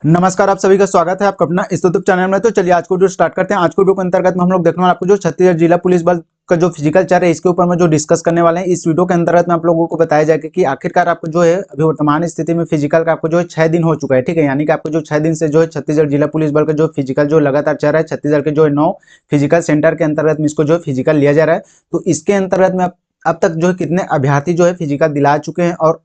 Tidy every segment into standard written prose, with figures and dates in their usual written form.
नमस्कार, आप सभी का स्वागत है आपका अपना इस यूट्यूब चैनल में। तो चलिए आज को जो स्टार्ट करते हैं। आज को वीडियो के अंतर्गत में हम लोग देखने वाले आपको जो छत्तीसगढ़ जिला पुलिस बल का जो फिजिकल चल रहा है इसके ऊपर में जो डिस्कस करने वाले हैं। इस वीडियो के अंतर्गत में आप लोगों को बताया जाएगा कि आखिरकार आपको जो है अभी वर्तमान स्थिति में फिजिकल का आपको जो है 6 दिन हो चुका है, ठीक है। यानी कि आपको जो 6 दिन से जो है छत्तीसगढ़ जिला पुलिस बल का जो फिजिकल जो लगातार चल रहा है, छत्तीसगढ़ के जो है 9 फिजिकल सेंटर के अंतर्गत में इसको जो है फिजिकल लिया जा रहा है। तो इसके अंतर्गत में अब तक जो है कितने अभ्यर्थी जो है फिजिकल दिला चुके हैं और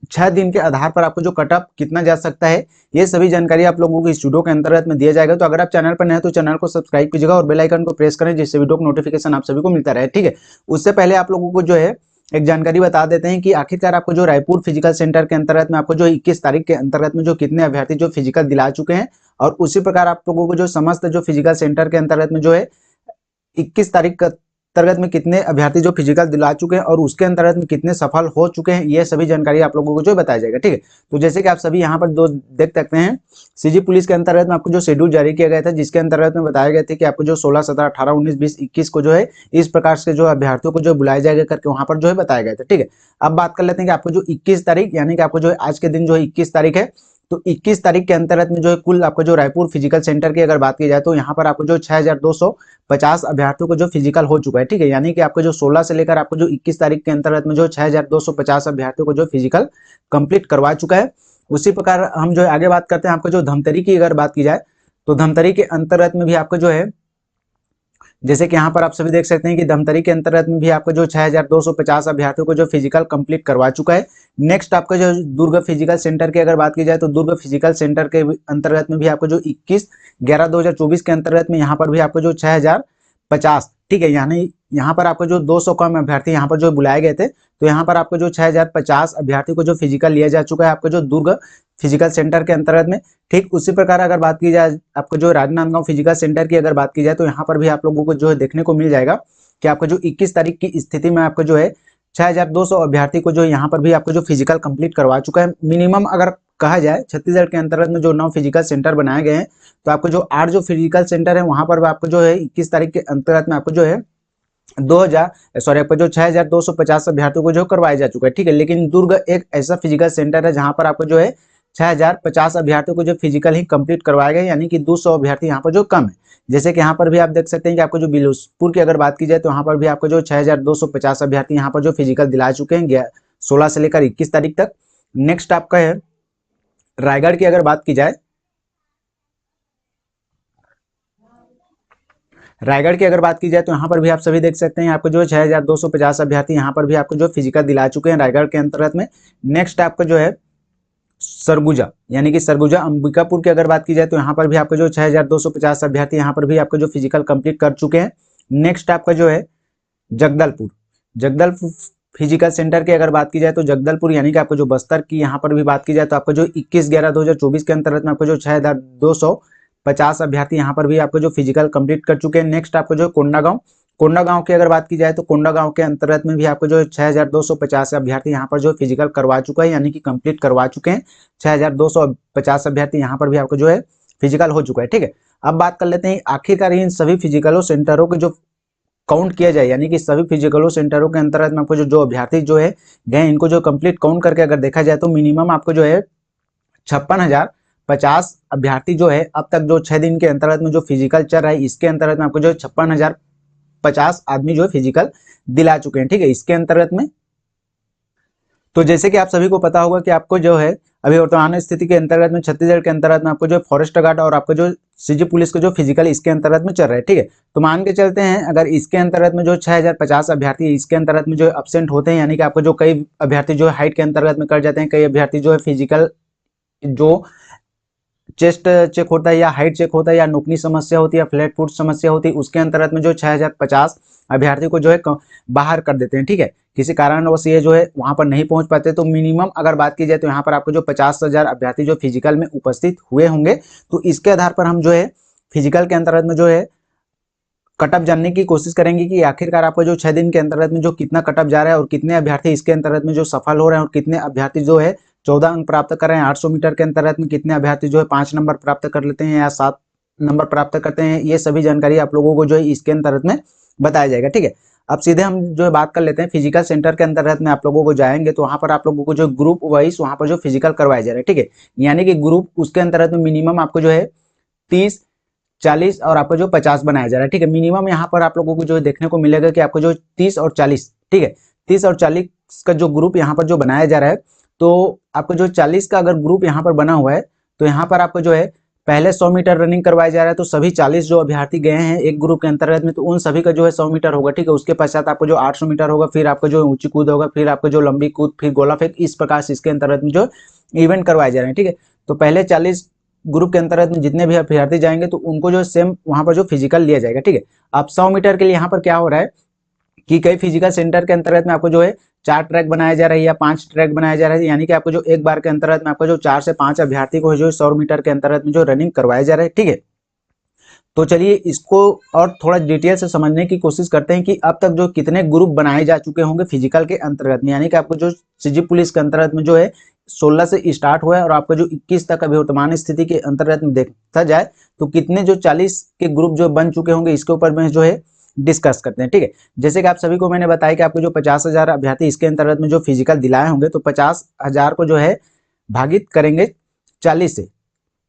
6 दिन के आधार पर आपको जो कटअप कितना जा सकता है, ये सभी जानकारी आप लोगों को इस वीडियो के अंतर्गत में दिया जाएगा। तो अगर आप चैनल पर नए हैं तो चैनल को सब्सक्राइब कीजिएगा और बेल आइकन को प्रेस करें, जिससे वीडियो का नोटिफिकेशन आप सभी को मिलता रहे, ठीक है। उससे पहले आप लोगों को जो है एक जानकारी बता देते हैं कि आखिरकार आपको जो रायपुर फिजिकल सेंटर के अंतर्गत में आपको जो 21 तारीख के अंतर्गत में जो कितने अभ्यर्थी जो फिजिकल दिला चुके हैं, और उसी प्रकार आप लोगों को जो समस्त जो फिजिकल सेंटर के अंतर्गत में जो है 21 तारीख का अंतर्गत में कितने अभ्यर्थी जो फिजिकल दिला चुके हैं और उसके अंतर्गत में कितने सफल हो चुके हैं, ये सभी जानकारी आप लोगों को जो बताया जाएगा, ठीक है। तो जैसे कि आप सभी यहाँ पर दो देख सकते हैं, सीजी पुलिस के अंतर्गत में आपको जो शेड्यूल जारी किया गया था, जिसके अंतर्गत में बताया गया था कि आपको जो 16, 17, 18, 19, 20, 21 को जो है इस प्रकार से जो अभ्यर्थियों को जो बुलाया जाएगा करके वहां पर जो है बताया गया था, ठीक है। अब बात कर लेते हैं कि आपको जो 21 तारीख यानी कि आपको जो है आज के दिन जो है 21 तारीख है, तो 21 तारीख के अंतर्गत में जो है कुल आपको जो रायपुर फिजिकल सेंटर की अगर बात की जाए तो यहाँ पर आपको जो 6250 अभ्यर्थियों को जो फिजिकल हो चुका है, ठीक है। यानी कि आपको जो 16 से लेकर आपको जो 21 तारीख के अंतर्गत में जो 6250 अभ्यर्थियों को जो फिजिकल कंप्लीट करवा चुका है। उसी प्रकार हम जो आगे बात करते हैं, आपको जो धमतरी की अगर बात की जाए तो धमतरी के अंतर्गत में भी आपको जो है, जैसे कि यहाँ पर आप सभी देख सकते हैं कि धमतरी के अंतर्गत में भी आपको जो 6250 अभ्यर्थियों को जो फिजिकल कंप्लीट करवा चुका है। नेक्स्ट आपका जो दुर्ग फिजिकल सेंटर की अगर बात की जाए तो दुर्ग फिजिकल सेंटर के अंतर्गत में भी आपको जो 21/11/2024 के अंतर्गत में यहाँ पर भी आपको जो 6050, ठीक है। यानी यहाँ पर आपको जो 200 कम अभ्यर्थी यहाँ पर जो बुलाए गए थे, तो यहाँ पर आपको जो 6050 अभ्यर्थी को जो फिजिकल लिया जा चुका है आपको जो दुर्ग फिजिकल सेंटर के अंतर्गत में। ठीक उसी प्रकार अगर बात की जाए आपको जो राजनांदगांव फिजिकल सेंटर की अगर बात की जाए तो यहाँ पर भी आप लोगों को जो है देखने को मिल जाएगा कि आपको जो 21 तारीख की स्थिति में आपको जो है 6200 अभ्यर्थी को जो यहाँ पर भी आपको जो फिजिकल कंप्लीट करवा चुका है। मिनिमम अगर कहा जाए छत्तीसगढ़ के अंतर्गत में जो 9 फिजिकल सेंटर बनाए गए हैं, तो आपको जो 8 जो फिजिकल सेंटर है वहां पर आपको जो है 21 तारीख के अंतर्गत में आपको जो है 2000 आपको जो 6250 अभ्यर्थियों को जो करवाया जा चुका है, ठीक है। लेकिन दुर्ग एक ऐसा फिजिकल सेंटर है जहां पर आपको जो है 6050 अभ्यर्थियों को जो फिजिकल ही कंप्लीट करवाया गया, यानी कि 200 अभ्यर्थी यहाँ पर जो कम है। जैसे कि यहाँ पर भी आप देख सकते हैं कि आपको जो बिलासपुर की अगर बात की जाए तो यहाँ पर भी आपको जो 6250 अभ्यर्थी यहाँ पर जो फिजिकल दिला चुके हैं 16 से लेकर 21 तारीख तक। नेक्स्ट आपका है रायगढ़ की अगर बात की जाए, रायगढ़ की अगर बात की जाए तो यहाँ पर भी आप सभी देख सकते हैं आपको जो 6250 अभ्यर्थी यहाँ पर भी आपको जो फिजिकल दिला चुके हैं रायगढ़ के अंतर्गत में। नेक्स्ट आपका जो है सरगुजा, यानी कि सरगुजा अंबिकापुर की अगर बात की जाए तो यहाँ पर भी आपको जो 6250 अभ्यर्थी यहाँ पर भी आपको जो फिजिकल कंप्लीट कर चुके हैं। नेक्स्ट आपका जो है जगदलपुर, जगदलपुर फिजिकल सेंटर की अगर बात की जाए तो जगदलपुर यानी कि आपको जो बस्तर की यहाँ पर भी बात की जाए तो आपको जो 21/11/2024 के अंतर्गत में आपको जो 6250 अभ्यर्थी यहाँ पर भी आपको जो फिजिकल कंप्लीट कर चुके हैं। नेक्स्ट आपको जो कोंडागांव, कोंडागांव की अगर बात की जाए तो कोंडागांव के अंतर्गत में भी आपको जो 6250 अभ्यर्थी यहाँ पर जो फिजिकल करवा चुका है, यानी कि कंप्लीट करवा चुके हैं। 6250 अभ्यर्थी यहाँ पर भी आपको जो है फिजिकल हो चुका है, ठीक है। अब बात कर लेते हैं आखिरकार इन सभी फिजिकलों सेंटरों के जो काउंट किया जाए, यानी कि सभी फिजिकलों सेंटरों के अंतर्गत में आपको जो अभ्यर्थी जो है गए इनको जो कंप्लीट काउंट करके अगर देखा जाए तो मिनिमम आपको जो है 56,050 अभ्यर्थी जो है अब तक जो 6 दिन के अंतर्गत में जो फिजिकल चल रहा है इसके अंतर्गत में आपको जो 56,050 आदमी जो है फिजिकल दिला चुके हैं, ठीक है, इसके अंतर्गत में। तो जैसे कि आप सभी को पता होगा कि आपको जो है अभी वर्तमान स्थिति के अंतर्गत में छत्तीसगढ़ के अंतर्गत में आपको जो फॉरेस्ट गार्ड और आपको जो सीजी पुलिस को जो फिजिकल इसके अंतर्गत में चल रहा है, ठीक है। तो मान के चलते हैं अगर इसके अंतर्गत में जो 6050 अभ्यर्थी इसके अंतर्गत में जो एब्सेंट होते हैं, यानी कि आपको जो कई अभ्यर्थी जो हाइट के अंतर्गत में कर जाते हैं, कई अभ्यर्थी जो है फिजिकल जो चेस्ट चेक होता है या हाइट चेक होता है या नोकनी समस्या होती है या फ्लैट फुट समस्या होती है, उसके अंतर्गत में जो 6050 अभ्यर्थी को जो है बाहर कर देते हैं, ठीक है। किसी कारणवश ये जो है वहां पर नहीं पहुंच पाते, तो मिनिमम अगर बात की जाए तो यहाँ पर आपको जो 50,000 अभ्यर्थी जो फिजिकल में उपस्थित हुए होंगे, तो इसके आधार पर हम जो है फिजिकल के अंतर्गत में जो है कटअप जानने की कोशिश करेंगे कि आखिरकार आपको जो 6 दिन के अंतर्गत में जो कितना कटअप जा रहा है और कितने अभ्यर्थी इसके अंतर्गत में जो सफल हो रहे हैं और कितने अभ्यर्थी जो है 14 अंक प्राप्त कर रहे हैं। 800 मीटर के अंतर्गत में कितने अभ्यर्थी जो है 5 नंबर प्राप्त कर लेते हैं या 7 नंबर प्राप्त करते हैं, ये सभी जानकारी आप लोगों को जो है इसके अंतर्गत में बताया जाएगा। ठीक है, अब सीधे हम जो बात कर लेते हैं फिजिकल सेंटर के अंतर्गत में आप लोगों को जाएंगे तो वहां पर आप लोगों को जो ग्रुप वाइज वहां पर जो फिजिकल करवाया जा रहा है। ठीक है, यानी कि ग्रुप उसके अंतर्गत में मिनिमम आपको जो है 30, 40 और आपको जो 50 बनाया जा रहा है। ठीक है, मिनिमम यहाँ पर आप लोगों को जो देखने को मिलेगा कि आपको जो 30 और 40, ठीक है, 30 और 40 का जो ग्रुप यहाँ पर जो बनाया जा रहा है, तो आपको जो 40 का अगर ग्रुप यहाँ पर बना हुआ है तो यहाँ पर आपको जो है पहले 100 मीटर रनिंग करवाया जा रहा है। तो सभी 40 जो अभ्यर्थी गए हैं एक ग्रुप के अंतर्गत में, तो उन सभी का जो है 100 मीटर होगा। ठीक है, उसके पश्चात आपको जो 800 मीटर होगा, फिर आपको जो ऊंची कूद होगा, फिर आपको जो लंबी कूद, फिर गोला फेंक, इस प्रकार से इसके अंतर्गत में जो इवेंट करवाए जा रहे हैं। ठीक है, तो पहले 40 ग्रुप के अंतर्गत में जितने भी अभ्यर्थी जाएंगे तो उनको जो सेम वहां पर जो फिजिकल लिया जाएगा। ठीक है, अब 100 मीटर के लिए यहाँ पर क्या हो रहा है कि कई फिजिकल सेंटर के अंतर्गत में आपको जो है 4 ट्रैक बनाया जा रहा है या 5 ट्रैक बनाया जा रहा है, यानी कि आपको जो एक बार के अंतर्गत में आपको जो 4 से 5 अभ्यर्थी को जो 100 मीटर के अंतर्गत में जो रनिंग करवाया जा रहा है। ठीक है, तो चलिए इसको और थोड़ा डिटेल से समझने की कोशिश करते हैं कि अब तक जो कितने ग्रुप बनाए जा चुके होंगे फिजिकल के अंतर्गत में, यानी कि आपको जो सीजी पुलिस के अंतर्गत में जो है 16 से स्टार्ट हुआ है और आपका जो 21 तक अभी वर्तमान स्थिति के अंतर्गत में देखा जाए तो कितने जो 40 के ग्रुप जो बन चुके होंगे इसके ऊपर में जो है डिस्कस करते हैं। ठीक है, जैसे कि आप सभी को मैंने बताया कि आपको जो 50,000 अभ्यर्थी इसके अंतर्गत में जो फिजिकल दिलाए होंगे, तो 50,000 को जो है भागित करेंगे 40 से,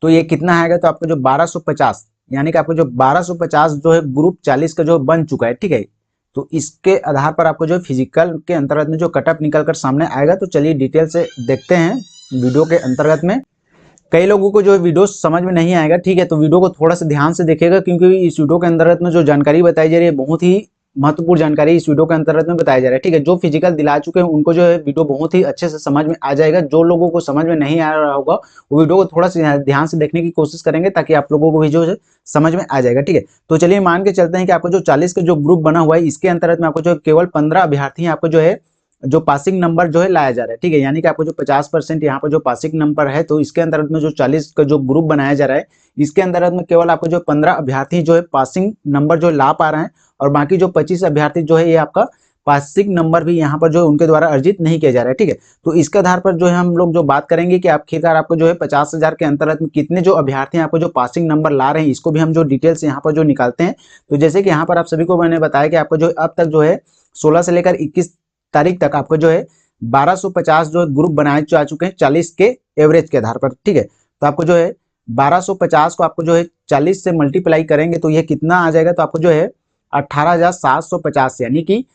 तो ये कितना आएगा, तो आपको जो 1250, यानी कि आपको जो 1250 जो है ग्रुप 40 का जो बन चुका है। ठीक है, तो इसके आधार पर आपको जो फिजिकल के अंतर्गत में जो कटअप निकल कर सामने आएगा। तो चलिए डिटेल से देखते हैं वीडियो के अंतर्गत में। कई लोगों को जो वीडियो समझ में नहीं आएगा, ठीक है, तो वीडियो को थोड़ा सा ध्यान से देखिएगा, क्योंकि इस वीडियो के अंतर्गत में जो जानकारी बताई जा रही है बहुत ही महत्वपूर्ण जानकारी इस वीडियो के अंतर्गत में बताया जा रहा है। ठीक है, जो फिजिकल दिला चुके हैं उनको जो है वीडियो बहुत ही अच्छे से समझ में आ जाएगा। जो लोगों को समझ में नहीं आ रहा होगा वो वीडियो को थोड़ा सा ध्यान से देखने की कोशिश करेंगे ताकि आप लोगों को भी जो है समझ में आ जाएगा। ठीक है, तो चलिए मान के चलते हैं कि आपको जो 40 का जो ग्रुप बना हुआ है इसके अंतर्गत में आपको जो केवल 15 अभ्यर्थी आपको जो है जो पासिंग नंबर जो है लाया जा रहा है। ठीक है, यानी कि आपको जो 50% यहाँ पर जो पासिंग नंबर है, तो इसके अंतर्गत में जो 40 का जो ग्रुप बनाया जा रहा है इसके अंतर्गत में केवल आपको जो 15 अभ्यर्थी जो है पासिंग नंबर जो ला पा रहे हैं और बाकी जो 25 अभ्यर्थी जो है ये आपका पासिंग नंबर भी यहाँ पर जो उनके द्वारा अर्जित नहीं किया जा रहा है। ठीक है, तो इसके आधार पर जो है हम लोग जो बात करेंगे कि आखिरकार आपको जो है 50,000 के अंतर्गत में कितने जो अभ्यर्थी आपको जो पासिंग नंबर ला रहे हैं इसको भी हम जो डिटेल्स यहाँ पर जो निकालते हैं। तो जैसे कि यहाँ पर आप सभी को मैंने बताया कि आपको जो अब तक जो है 16 से लेकर 21 तारीख तक आपको जो है 1250 जो ग्रुप बनाए जा चुके हैं 40 के एवरेज के आधार पर। ठीक है, तो आपको जो है 1250 को आपको जो है 40 से मल्टीप्लाई करेंगे तो ये कितना आ जाएगा, तो आपको जो है 18,750, यानी कि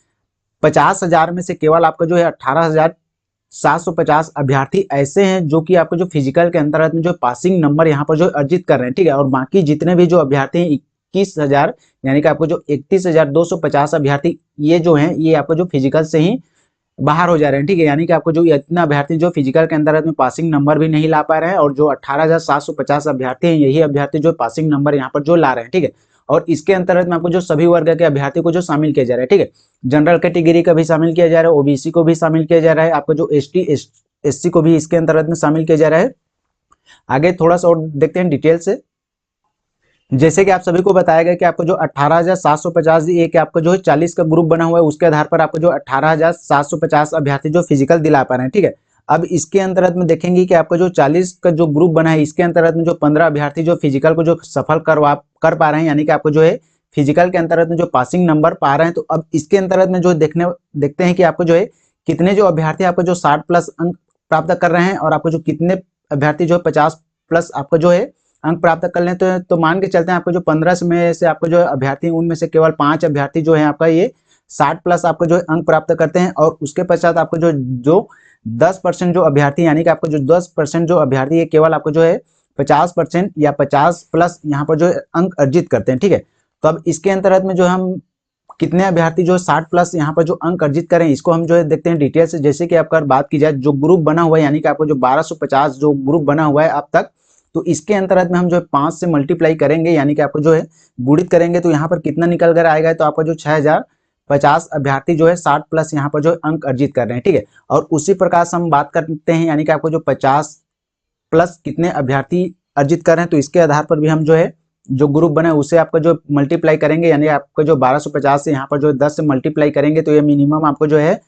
50,000 में से केवल आपका जो है 18,750 अभ्यर्थी ऐसे हैं जो कि आपको जो फिजिकल के अंतर्गत में जो पासिंग नंबर यहाँ पर जो अर्जित कर रहे हैं। ठीक है, और बाकी जितने भी जो अभ्यर्थी हैं 21,000, यानी कि आपको जो 31,250 अभ्यर्थी ये जो हैं ये आपको जो फिजिकल से ही बाहर हो जा रहे हैं। ठीक है, यानी कि आपको जो इतना अभ्यर्थी जो फिजिकल के अंतर्गत में पासिंग नंबर भी नहीं ला पा रहे हैं और जो 18,750 अभ्यर्थी हैं यही अभ्यर्थी जो पासिंग नंबर यहाँ पर जो ला रहे हैं। ठीक है, और इसके अंतर्गत में आपको जो सभी वर्ग के अभ्यर्थी को जो शामिल किया जा रहा है। ठीक है, जनरल कैटेगरी का भी शामिल किया जा रहा है, ओबीसी को भी शामिल किया जा रहा है, आपको जो एसटी को भी इसके अंतर्गत में शामिल किया जा रहा है। आगे थोड़ा सा और देखते हैं डिटेल से। जैसे कि आप सभी को बताया गया कि आपको जो 18,750 एक आपको जो है 40 का ग्रुप बना हुआ है उसके आधार पर आपको जो 18,750 अभ्यर्थी जो फिजिकल दिला पा रहे हैं। ठीक है, अब इसके अंतर्गत में देखेंगे कि आपको जो 40 का जो ग्रुप बना है इसके अंतर्गत में जो 15 अभ्यर्थी जो फिजिकल को जो सफल कर पा रहे हैं, यानी कि आपको जो है फिजिकल के अंतर्गत में जो पासिंग नंबर पा रहे हैं। तो अब इसके अंतर्गत में जो देखते हैं कि आपको जो है कितने जो अभ्यर्थी आपको जो 60+ अंक प्राप्त कर रहे हैं और आपको जो कितने अभ्यर्थी जो 50+ आपको जो है अंक प्राप्त कर लें। तो मान के चलते हैं आपको जो 15 में से आपको जो अभ्यर्थी उनमें से केवल 5 अभ्यर्थी जो है आपका ये 60+ आपको जो अंक प्राप्त करते हैं और उसके पश्चात आपको जो 10% जो अभ्यर्थी, यानी कि आपको जो 10% जो अभ्यर्थी है केवल आपको जो है 50% या 50+ यहाँ पर जो अंक अर्जित करते हैं। ठीक है, तो अब इसके अंतर्गत में जो हम कितने अभ्यर्थी जो 60+ यहाँ पर जो अंक अर्जित करें इसको हम जो है देखते हैं डिटेल से। जैसे कि आपका बात की जाए जो ग्रुप बना हुआ है, यानी कि आपको जो 1250 जो ग्रुप बना हुआ है अब तक, तो इसके अंतर्गत में हम जो है 5 से मल्टीप्लाई करेंगे, यानी कि आपको जो है गुणित करेंगे तो यहाँ पर कितना निकल कर आएगा, तो आपका जो 6,050 अभ्यर्थी जो है 60+ यहाँ पर जो अंक अर्जित कर रहे हैं। ठीक है, और उसी प्रकार से हम बात करते हैं, यानी कि आपको जो 50+ कितने अभ्यर्थी अर्जित कर रहे हैं, तो इसके आधार पर भी हम जो है जो ग्रुप बना है उसे आपका जो मल्टीप्लाई करेंगे, यानी आपको जो 1250 से यहाँ पर जो 10 से मल्टीप्लाई करेंगे तो ये मिनिमम आपको जो है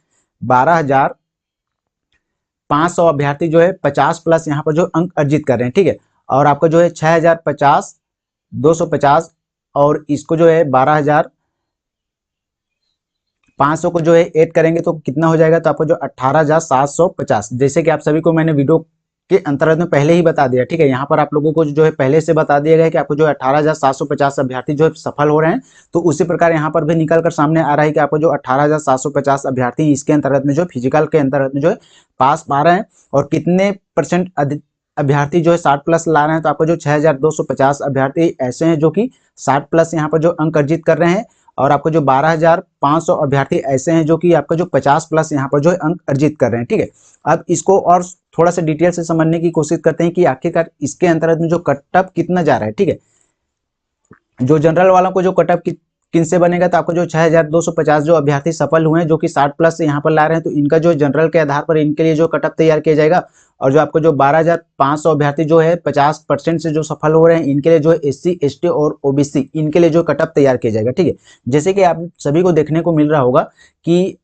12,500 अभ्यर्थी जो है 50+ यहाँ पर जो अंक अर्जित कर रहे हैं। ठीक है, और आपको जो है 6,050, 250 और इसको जो है 12,000 500 को जो है ऐड करेंगे तो कितना हो जाएगा, तो आपको जो 18,750, जैसे कि आप सभी को मैंने वीडियो के अंतर्गत में पहले ही बता दिया, ठीक है। यहाँ पर आप लोगों को जो है पहले से बता दिया गया है कि आपको जो 18,750 अभ्यर्थी जो है सफल हो रहे हैं। तो उसी प्रकार यहाँ पर भी निकल कर सामने आ रहा है कि आपको जो 18,750 अभ्यर्थी इसके अंतर्गत में जो फिजिकल के अंतर्गत में जो है पास पा रहे हैं, और कितने परसेंट अभ्यर्थी जो है 60 प्लस ला रहे हैं। तो आपको जो 6,250 अभ्यर्थी ऐसे हैं जो कि 60 प्लस यहाँ पर जो अंक अर्जित कर रहे हैं, और आपको जो 12,500 अभ्यर्थी ऐसे हैं जो कि आपका जो 50 प्लस यहाँ पर जो है अंक अर्जित कर रहे हैं, ठीक है। अब इसको और थोड़ा सा डिटेल से समझने की कोशिश करते हैं कि आखिरकार इसके अंतर्गत में जो कट ऑफ कितना जा रहा है, ठीक है। जो जनरल वालों को जो कट ऑफ किन से बनेगा, तो आपको जो 6,250 जो अभ्यर्थी सफल हुए हैं जो कि 60 प्लस से यहाँ पर ला रहे हैं, तो इनका जो जनरल के आधार पर इनके लिए जो कट ऑफ तैयार किया जाएगा। और जो आपको जो 12,500 अभ्यर्थी जो है 50% से जो सफल हो रहे हैं, इनके लिए जो है SC ST और OBC इनके लिए जो कट ऑफ तैयार किया जाएगा, ठीक है। जैसे कि आप सभी को देखने को मिल रहा होगा कि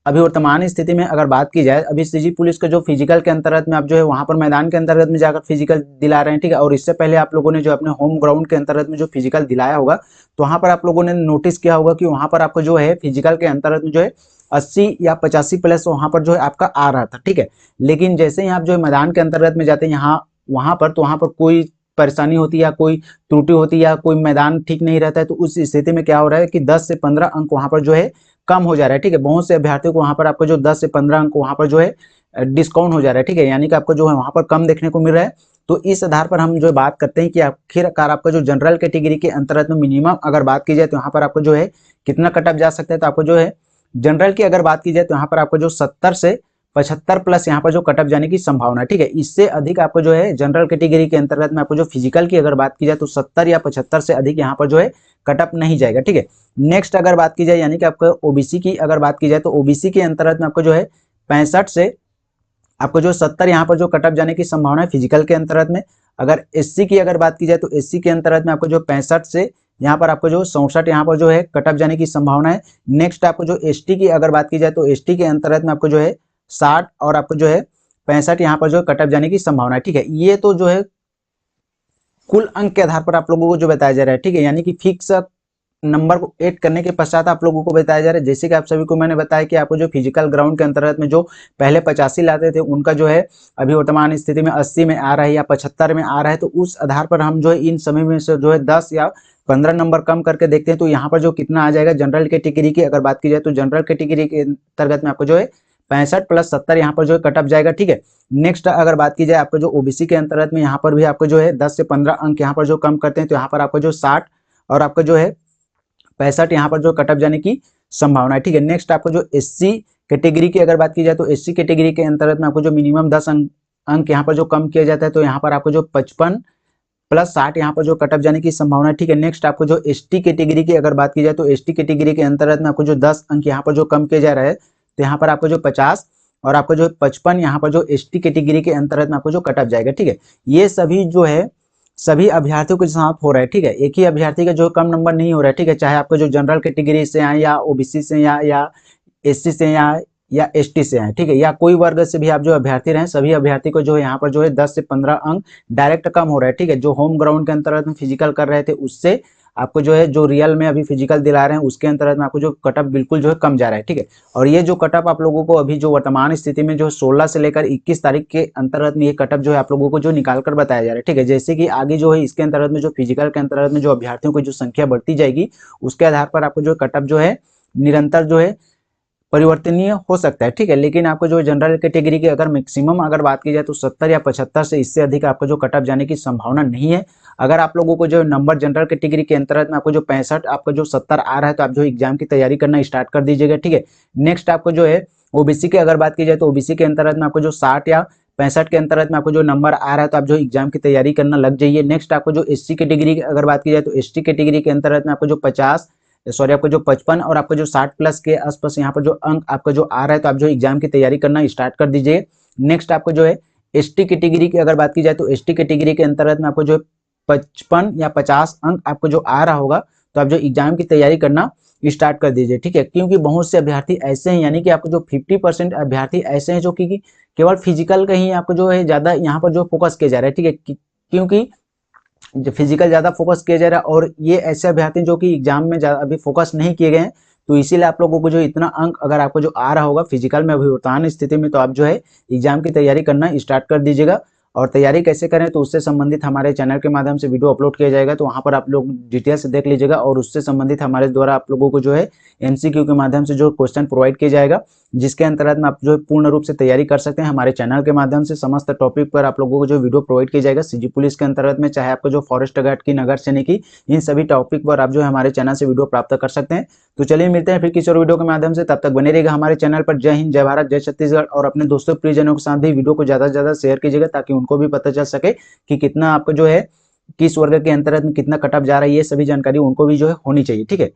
अभी वर्तमान स्थिति में अगर बात की जाए, अभी सीजी पुलिस का जो फिजिकल के अंतर्गत में आप जो है वहां पर मैदान के अंतर्गत में जाकर फिजिकल दिला रहे हैं, ठीक है। और इससे पहले आप लोगों ने जो अपने होम ग्राउंड के अंतर्गत में जो फिजिकल दिलाया होगा, तो वहां पर आप लोगों ने नोटिस किया होगा कि वहां पर आपको जो है फिजिकल के अंतर्गत में जो है 80 या 85 प्लस वहां पर जो है आपका आ रहा था, ठीक है। लेकिन जैसे ही आप जो है मैदान के अंतर्गत में जाते हैं यहाँ वहां पर, तो वहां पर कोई परेशानी होती है या कोई त्रुटि होती है या कोई मैदान ठीक नहीं रहता है, तो उस स्थिति में क्या हो रहा है कि 10 से 15 अंक वहां पर जो है कम हो जा रहा है, ठीक है। बहुत से अभ्यर्थियों को वहां पर आपको जो 10 से 15 अंक वहां पर जो है डिस्काउंट हो जा रहा है, ठीक है। यानी कि आपको जो है वहां पर कम देखने को मिल रहा है। तो इस आधार पर हम जो बात करते हैं कि आखिरकार आपका जो जनरल कैटेगरी के अंतर्गत में मिनिमम अगर बात की जाए तो यहाँ पर आपको जो है कितना कट ऑफ जा सकता है, तो आपको जो है जनरल की अगर बात की जाए तो यहाँ पर आपको जो 70 से 75 प्लस यहाँ पर जो कट ऑफ जाने की संभावना है, ठीक है। इससे अधिक आपको जो है जनरल कैटेगरी के अंतर्गत में आपको जो फिजिकल की अगर बात की जाए तो 70 या 75 से अधिक यहाँ पर जो है कट ऑफ नहीं जाएगा, ठीक है। नेक्स्ट अगर बात की जाए यानी कि आपको ओबीसी की अगर बात की जाए तो ओबीसी के अंतर्गत में आपको जो है 65 से आपको जो 70 यहाँ पर जो कट ऑफ जाने की संभावना है फिजिकल के अंतर्गत में। अगर एससी की अगर बात की जाए तो एससी के अंतर्गत में आपको जो 65 से यहाँ पर आपको जो 67 यहाँ पर जो है कट ऑफ जाने की संभावना है। नेक्स्ट आपको जो एसटी की अगर बात की जाए तो एसटी के अंतर्गत में आपको जो है 60 और आपको जो है 65 यहाँ पर जो है कट ऑफ जाने की संभावना है, ठीक है। ये तो जो है कुल अंक के आधार पर आप लोगों को जो बताया जा रहा है, ठीक है। यानी कि फिक्स नंबर को ऐड करने के पश्चात आप लोगों को बताया जा रहा है। जैसे कि आप सभी को मैंने बताया कि आपको जो फिजिकल ग्राउंड के अंतर्गत में जो पहले 85 लाते थे उनका जो है अभी वर्तमान स्थिति में 80 में आ रहा है या 75 में आ रहा है। तो उस आधार पर हम जो है इन समय में से जो है 10 या 15 नंबर कम करके देखते हैं तो यहाँ पर जो कितना आ जाएगा जनरल कैटेगरी की अगर बात की जाए तो जनरल कैटेगरी के अंतर्गत में आपको जो है 65 प्लस 70 यहाँ पर जो है कट ऑफ जाएगा, ठीक है। नेक्स्ट अगर बात की जाए आपको जो ओबीसी के अंतर्गत में यहाँ पर भी आपको जो है 10 से 15 अंक यहाँ पर जो कम करते हैं तो यहाँ पर आपको जो 60 और आपको जो है 65 यहाँ पर जो कट ऑफ जाने की संभावना है, ठीक है। नेक्स्ट आपको जो एससी कैटेगरी की अगर बात की जाए तो एससी कैटेगरी के अंतर्गत में आपको जो मिनिमम 10 अंक यहाँ पर जो कम किया जाता है तो यहाँ पर आपको जो 55 प्लस 60 यहाँ पर जो कट ऑफ जाने की संभावना है, ठीक है। नेक्स्ट आपको जो एसटी कैटेगरी की अगर बात की जाए तो एसटी कैटेगरी के अंतर्गत में आपको जो 10 अंक यहाँ पर जो कम किया जा रहा है तो यहाँ पर आपको जो 50 और आपको जो 55 यहाँ पर जो एसटी कैटेगरी के अंतर्गत में आपको जो कट ऑफ जाएगा, ठीक है। ये सभी जो है सभी अभ्यर्थियों के साथ हो रहा है, ठीक है। एक ही अभ्यर्थी का जो कम नंबर नहीं हो रहा है, ठीक है। चाहे आपको जो जनरल कैटेगरी से आए या ओबीसी से या एससी से या एसटी से आए, ठीक है, या कोई वर्ग से भी आप जो अभ्यर्थी रहे सभी अभ्यर्थी को जो है यहाँ पर जो है 10 से 15 अंक डायरेक्ट कम हो रहा है, ठीक है। जो होम ग्राउंड के अंतर्गत में फिजिकल कर रहे थे उससे आपको जो है जो रियल में अभी फिजिकल दिला रहे हैं उसके अंतर्गत में आपको जो कट ऑफ बिल्कुल जो है कम जा रहा है, ठीक है। और ये जो कट ऑफ आप लोगों को अभी जो वर्तमान स्थिति में जो 16 से लेकर 21 तारीख के अंतर्गत में ये कट ऑफ जो है आप लोगों को जो निकाल कर बताया जा रहा है, ठीक है। जैसे कि आगे जो है इसके अंतर्गत में जो फिजिकल के अंतर्गत में जो अभ्यर्थियों की जो संख्या बढ़ती जाएगी उसके आधार पर आपको जो कट ऑफ जो है निरंतर जो है परिवर्तनीय हो सकता है, ठीक है। लेकिन आपको जो जनरल कैटेगरी की अगर मैक्सिमम अगर बात की जाए तो 70 या 75 से इससे अधिक आपको जो कट ऑफ जाने की संभावना नहीं है। अगर आप लोगों को जो नंबर जनरल कैटेगरी के अंतर्गत में आपको जो 65 आपको जो 70 आ रहा है तो आप जो एग्जाम की तैयारी करना स्टार्ट कर दीजिएगा, ठीक है। नेक्स्ट आपको जो है ओबीसी की अगर बात की जाए तो ओबीसी के अंतर्गत में आपको जो 60 या 65 के अंतर्गत में आपको जो नंबर आ रहा है तो आप जो एग्जाम की तैयारी करना लग जाइए। नेक्स्ट आपको जो एससी कैटेगरी की अगर बात की जाए तो एसटी कैटेगरी के अंतर्गत में आपको जो 50 सॉरी आपको जो 55 और आपको जो 60 प्लस के आसपास यहाँ पर जो अंक आपका जो आ रहा है तो आप जो एग्जाम की तैयारी करना स्टार्ट कर दीजिए। नेक्स्ट आपको जो है एसटी कैटेगरी की अगर बात की जाए तो एसटी कैटेगरी के अंतर्गत में आपको जो 55 या 50 अंक आपको जो आ रहा होगा तो आप जो एग्जाम की तैयारी करना स्टार्ट कर दीजिए, ठीक है। क्योंकि बहुत से अभ्यर्थी ऐसे हैं यानी कि आपको जो 50% अभ्यर्थी ऐसे हैं जो कि केवल फिजिकल का ही आपको जो है ज्यादा यहाँ पर जो फोकस किया जा रहा है, ठीक है। क्योंकि जो फिजिकल ज्यादा फोकस किया जा रहा है और ये ऐसे अभ्यर्थी जो कि एग्जाम में अभी फोकस नहीं किए गए हैं तो इसीलिए आप लोगों को जो इतना अंक अगर आपको जो आ रहा होगा फिजिकल में अभी वर्तमान स्थिति में, तो आप जो है एग्जाम की तैयारी करना स्टार्ट कर दीजिएगा। और तैयारी कैसे करें तो उससे संबंधित हमारे चैनल के माध्यम से वीडियो अपलोड किया जाएगा, तो वहां पर आप लोग डिटेल से देख लीजिएगा। और उससे संबंधित हमारे द्वारा आप लोगों को जो है एमसीक्यू के माध्यम से जो क्वेश्चन प्रोवाइड किया जाएगा, जिसके अंतर्गत में आप जो पूर्ण रूप से तैयारी कर सकते हैं। हमारे चैनल के माध्यम से समस्त टॉपिक पर आप लोगों को जो वीडियो प्रोवाइड किया जाएगा सीजी पुलिस के अंतर्गत में, चाहे आपका जो फॉरेस्ट गार्ड की, नगर सैनिक की, इन सभी टॉपिक पर आप जो है हमारे चैनल से वीडियो प्राप्त कर सकते हैं। तो चलिए मिलते हैं फिर किसी और वीडियो के माध्यम से, तब तक बने रहेगा हमारे चैनल पर। जय हिंद, जय भारत, जय छत्तीसगढ़। और अपने दोस्तों प्रियजनों के साथ भी वीडियो को ज्यादा से ज्यादा शेयर कीजिएगा, ताकि उनको भी पता चल सके कि कितना आपको जो है किस वर्ग के अंतर्गत में कितना कट ऑफ जा रही है, सभी जानकारी उनको भी जो है होनी चाहिए। ठीक है।